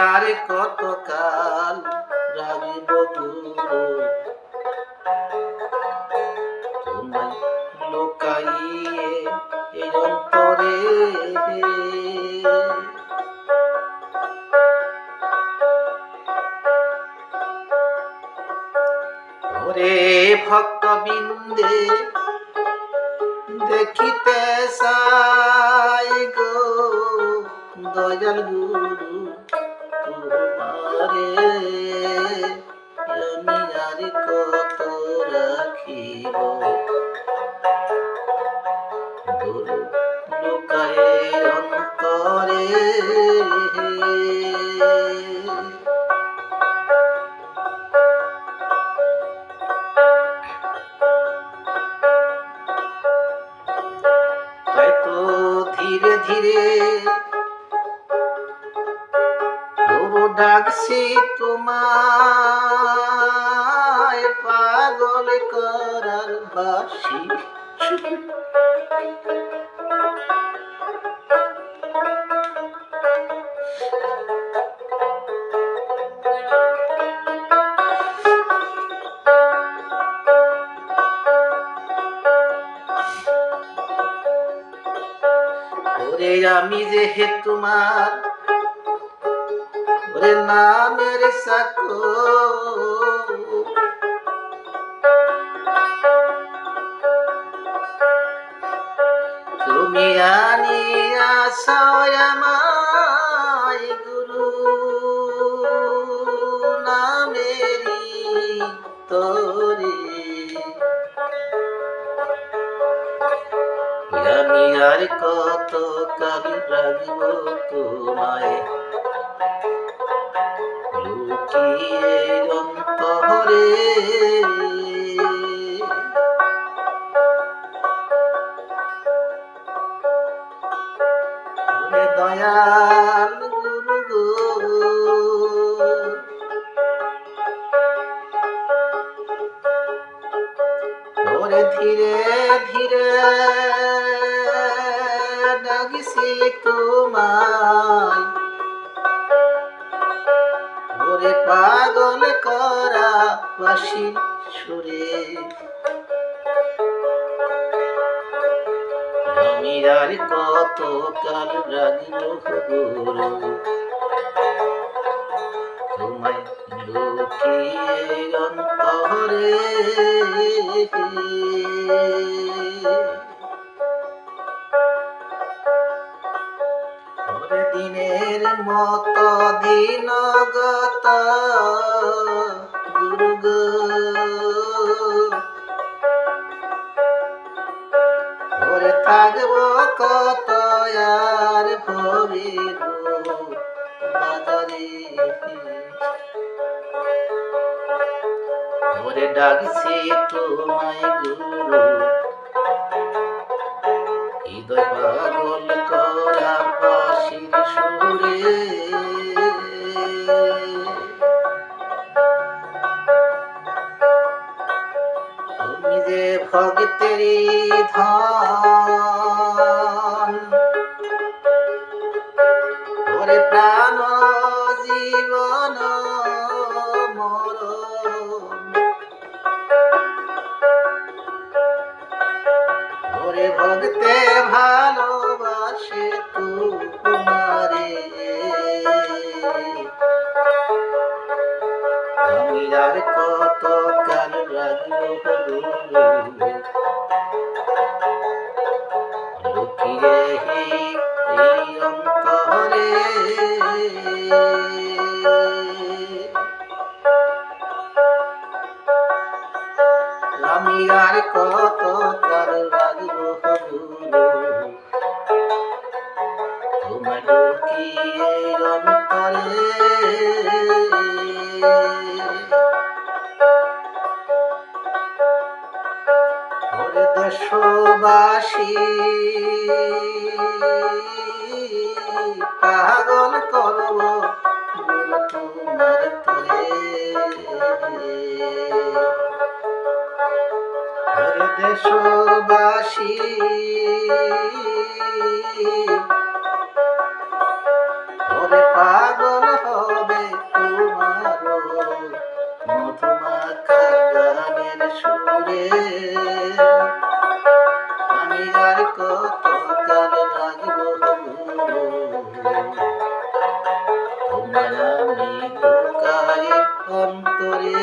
আর কত কাল রাগিব গুরু তোমায় লুকাইয়ে এই অন্তরে ওরে ভক্তবৃন্দে দেখিতে চাই গো দয়াল গুরু তোমারে আমি আর কত রাখিব গুরু লুকায়ে অন্তরে তাই তো ধীরে ধীরে গুরু ডাকছি তোমায় পাগল করার বাসি ওরে আমি যে হে তোমার ওরে নামের চাকর তুমি আনিয়াছ আমায় গুরু নামেরি তরে আমি আর কত কাল রাগিব তোমায় লুকিয়ে অন্তরে ওরে দয়াল গুরু গো ওরে ধীরে ধীরে ডাকিছি তোমায় ওরে পাগল করা বাসি সুরে আমি আর কত কাল রাগিব গুরু তোমায় লুকিয়ে অন্তরে ওরে দিনের মত দিন গত গুরু গো ওরে থাকব কত আর ভরিব বাজারে ওরে ডাকছি তোমায় গুরু হৃদয় পাগল করা বাঁশির সুরে তুমি যে ভক্তেরই ধন ওরে প্রাণ জীবন মরণ ওরে ভক্তে ভালোবাসে তোমারে আমি আর কত কাল রাগিব গুরু লুকিয়ে এই অন্তরে আমি আর কত কাল রাগিব গুরু তোমায় লুকিয়ে অন্তরে ওরে দেশবাসী পাগল করব গুরু তোমার তরে ওরে দেশবাসী ওরে পাগল তোমার আমি লুকাই অন্তরে